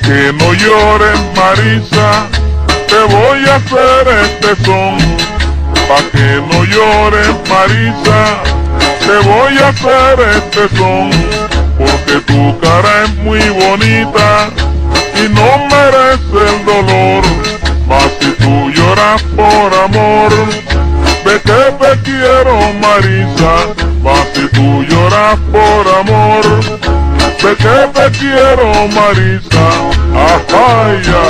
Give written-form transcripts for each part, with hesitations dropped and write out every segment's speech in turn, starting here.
Que no llores, Marisa, te voy a hacer este son. Pa' que no llores, Marisa, te voy a hacer este son. Porque tu cara es muy bonita y no merece el dolor. Mas si tú lloras por amor, ve que te quiero, Marisa. Mas si tú lloras por amor, ve que te quiero, Marisa. Ajaya.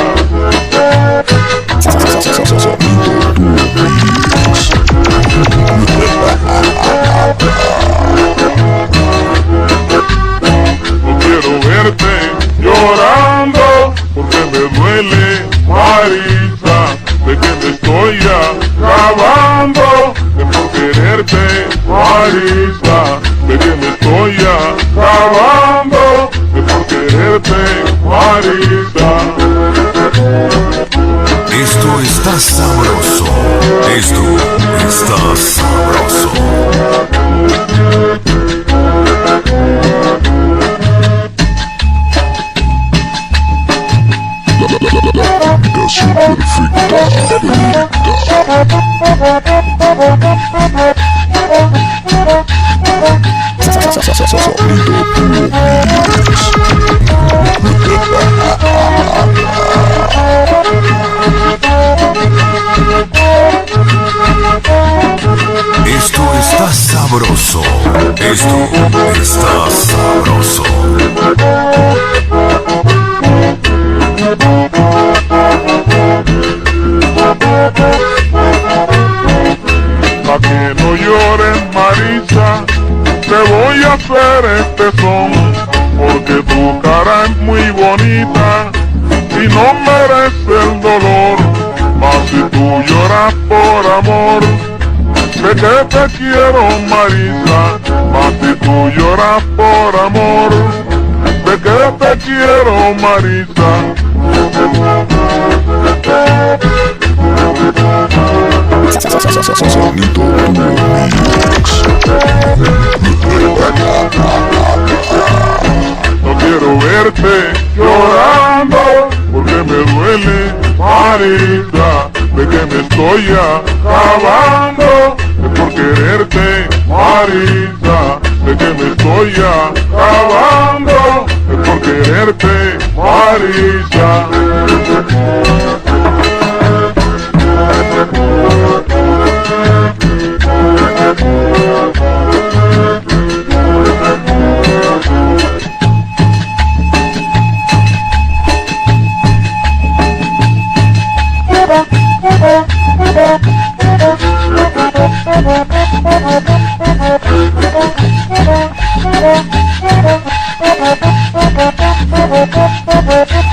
No quiero verte llorando porque me duele, Marisa, de que me estoy acabando de por quererte, Marisa, de que me estoy acabando de por quererte, Marisa. Esto está sabroso. Esto está sabroso. Combinación Esto está sabroso. Esto está sabroso. Pa' que no llores, Marisa, te voy a hacer este son. Porque tu cara es muy bonita y no merece el dolor. Mas si tú lloras por amor, ve que te quiero, Marisa. Mas si tú lloras por amor, ve que te quiero, Marisa. No quiero verte llorando porque me duele, Marisa, de que me estoy acabando de por quererte, Marisa, de que me estoy acabando de por quererte, Marisa. Thank you.